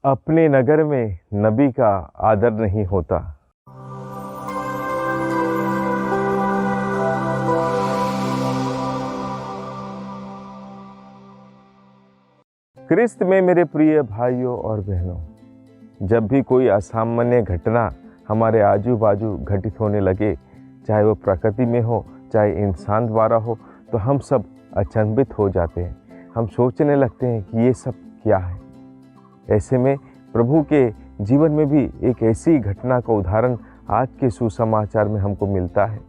अपने नगर में नबी का आदर नहीं होता। क्रिस्त में मेरे प्रिय भाइयों और बहनों, जब भी कोई असामान्य घटना हमारे आजू बाजू घटित होने लगे, चाहे वो प्रकृति में हो चाहे इंसान द्वारा हो, तो हम सब अचंभित हो जाते हैं। हम सोचने लगते हैं कि ये सब क्या है। ऐसे में प्रभु के जीवन में भी एक ऐसी घटना का उदाहरण आज के सुसमाचार में हमको मिलता है।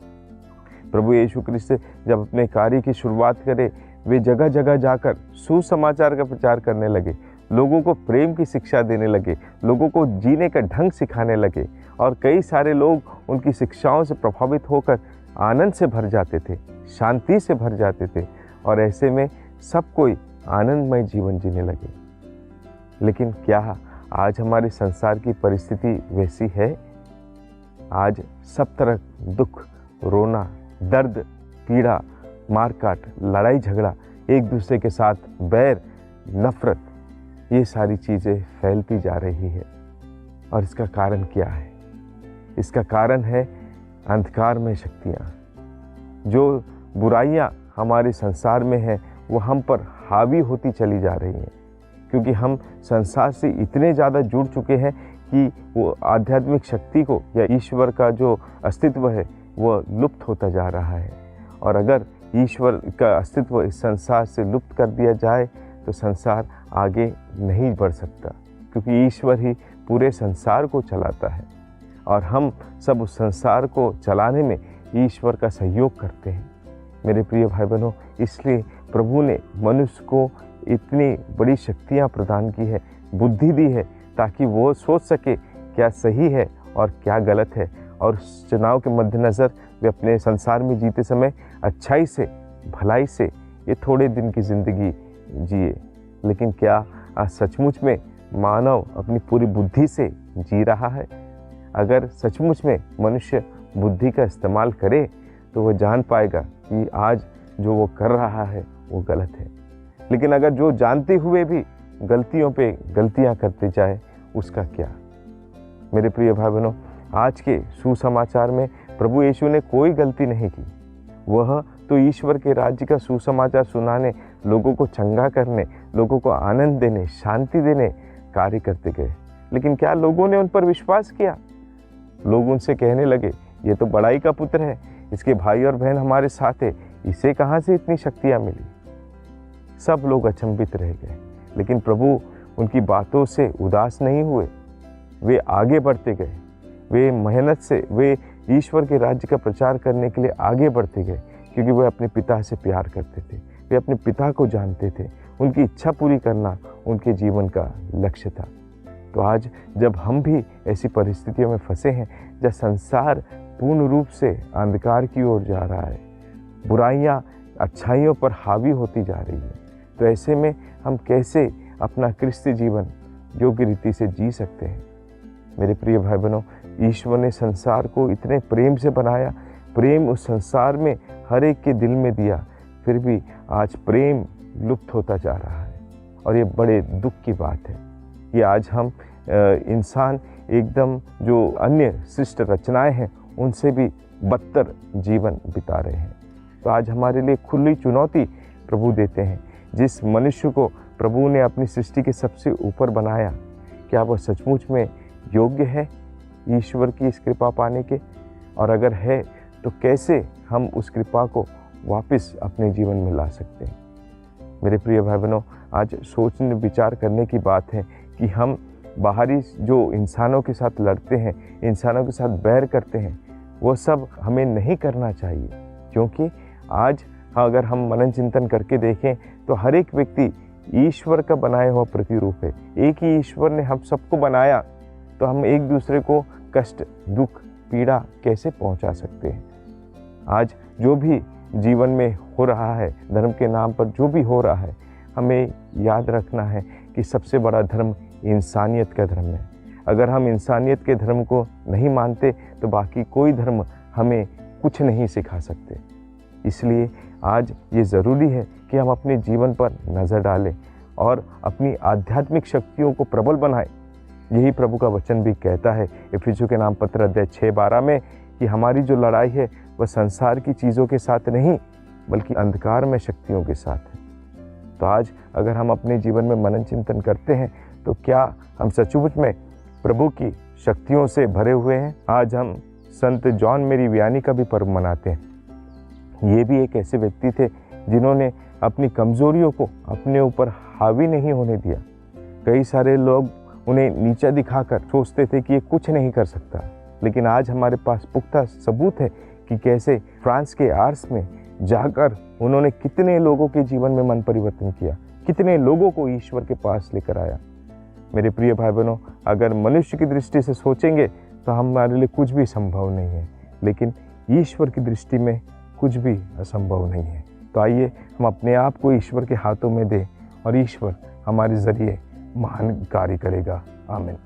प्रभु यीशु क्रिस्त जब अपने कार्य की शुरुआत करे, वे जगह जगह जाकर सुसमाचार का प्रचार करने लगे, लोगों को प्रेम की शिक्षा देने लगे, लोगों को जीने का ढंग सिखाने लगे, और कई सारे लोग उनकी शिक्षाओं से प्रभावित होकर आनंद से भर जाते थे, शांति से भर जाते थे, और ऐसे में सब कोई आनंदमय जीवन जीने लगे। लेकिन क्या आज हमारे संसार की परिस्थिति वैसी है? आज सब तरह दुख, रोना, दर्द, पीड़ा, मारकाट, लड़ाई झगड़ा, एक दूसरे के साथ बैर, नफरत, ये सारी चीज़ें फैलती जा रही है। और इसका कारण क्या है? इसका कारण है अंधकार में शक्तियाँ। जो बुराइयाँ हमारे संसार में हैं वो हम पर हावी होती चली जा रही हैं, क्योंकि हम संसार से इतने ज़्यादा जुड़ चुके हैं कि वो आध्यात्मिक शक्ति को या ईश्वर का जो अस्तित्व है वह लुप्त होता जा रहा है। और अगर ईश्वर का अस्तित्व इस संसार से लुप्त कर दिया जाए तो संसार आगे नहीं बढ़ सकता, क्योंकि ईश्वर ही पूरे संसार को चलाता है और हम सब उस संसार को चलाने में ईश्वर का सहयोग करते हैं। मेरे प्रिय भाई बहनों, इसलिए प्रभु ने मनुष्य को इतनी बड़ी शक्तियाँ प्रदान की है, बुद्धि दी है, ताकि वो सोच सके क्या सही है और क्या गलत है, और उस चुनाव के मद्देनज़र वे अपने संसार में जीते समय अच्छाई से, भलाई से ये थोड़े दिन की ज़िंदगी जिए। लेकिन क्या आज सचमुच में मानव अपनी पूरी बुद्धि से जी रहा है? अगर सचमुच में मनुष्य बुद्धि का इस्तेमाल करे तो वह जान पाएगा कि आज जो वो कर रहा है वो गलत है। लेकिन अगर जो जानते हुए भी गलतियों पे गलतियां करते जाए, उसका क्या? मेरे प्रिय भाई बहनों, आज के सुसमाचार में प्रभु यीशु ने कोई गलती नहीं की। वह तो ईश्वर के राज्य का सुसमाचार सुनाने, लोगों को चंगा करने, लोगों को आनंद देने, शांति देने कार्य करते गए। लेकिन क्या लोगों ने उन पर विश्वास किया? लोग उनसे कहने लगे, ये तो बड़ाई का पुत्र है, इसके भाई और बहन हमारे साथ है, इसे कहाँ से इतनी शक्तियाँ मिली? सब लोग अचंभित रह गए। लेकिन प्रभु उनकी बातों से उदास नहीं हुए, वे आगे बढ़ते गए। वे मेहनत से वे ईश्वर के राज्य का प्रचार करने के लिए आगे बढ़ते गए, क्योंकि वे अपने पिता से प्यार करते थे, वे अपने पिता को जानते थे। उनकी इच्छा पूरी करना उनके जीवन का लक्ष्य था। तो आज जब हम भी ऐसी परिस्थितियों में फंसे हैं जब संसार पूर्ण रूप से अंधकार की ओर जा रहा है, बुराइयां अच्छाइयों पर हावी होती जा रही है, तो ऐसे में हम कैसे अपना क्रिस्ती जीवन योग्य रीति से जी सकते हैं? मेरे प्रिय भाई बहनों, ईश्वर ने संसार को इतने प्रेम से बनाया, प्रेम उस संसार में हर एक के दिल में दिया, फिर भी आज प्रेम लुप्त होता जा रहा है, और ये बड़े दुख की बात है। ये आज हम इंसान एकदम जो अन्य सृष्ट रचनाएं हैं उनसे भी बदतर जीवन बिता रहे हैं। तो आज हमारे लिए खुली चुनौती प्रभु देते हैं। जिस मनुष्य को प्रभु ने अपनी सृष्टि के सबसे ऊपर बनाया, क्या वह सचमुच में योग्य है ईश्वर की इस कृपा पाने के? और अगर है तो कैसे हम उस कृपा को वापस अपने जीवन में ला सकते हैं? मेरे प्रिय भाई बहनों, आज सोचने विचार करने की बात है कि हम बाहरी जो इंसानों के साथ लड़ते हैं, इंसानों के साथ बैर करते हैं, वो सब हमें नहीं करना चाहिए। क्योंकि आज अगर हम मनन चिंतन करके देखें तो हर एक व्यक्ति ईश्वर का बनाया हुआ प्रतिरूप है। एक ही ईश्वर ने हम सबको बनाया, तो हम एक दूसरे को कष्ट, दुख, पीड़ा कैसे पहुंचा सकते हैं? आज जो भी जीवन में हो रहा है, धर्म के नाम पर जो भी हो रहा है, हमें याद रखना है कि सबसे बड़ा धर्म इंसानियत का धर्म है। अगर हम इंसानियत के धर्म को नहीं मानते तो बाकी कोई धर्म हमें कुछ नहीं सिखा सकते। इसलिए आज ये ज़रूरी है कि हम अपने जीवन पर नज़र डालें और अपनी आध्यात्मिक शक्तियों को प्रबल बनाएं, यही प्रभु का वचन भी कहता है इफिसियों के नाम पत्र अध्याय 6:12 में कि हमारी जो लड़ाई है वह संसार की चीज़ों के साथ नहीं बल्कि अंधकार में शक्तियों के साथ है। तो आज अगर हम अपने जीवन में मनन चिंतन करते हैं तो क्या हम सचमुच में प्रभु की शक्तियों से भरे हुए हैं? आज हम संत जॉन मेरी वियानी का भी पर्व मनाते हैं। ये भी एक ऐसे व्यक्ति थे जिन्होंने अपनी कमज़ोरियों को अपने ऊपर हावी नहीं होने दिया। कई सारे लोग उन्हें नीचा दिखाकर सोचते थे कि ये कुछ नहीं कर सकता, लेकिन आज हमारे पास पुख्ता सबूत है कि कैसे फ्रांस के आर्स में जाकर उन्होंने कितने लोगों के जीवन में मन परिवर्तन किया, कितने लोगों को ईश्वर के पास लेकर आया। मेरे प्रिय भाई बहनों, अगर मनुष्य की दृष्टि से सोचेंगे तो हमारे लिए कुछ भी संभव नहीं है, लेकिन ईश्वर की दृष्टि में कुछ भी असंभव नहीं है। तो आइए हम अपने आप को ईश्वर के हाथों में दें और ईश्वर हमारे ज़रिए महान कार्य करेगा। आमीन।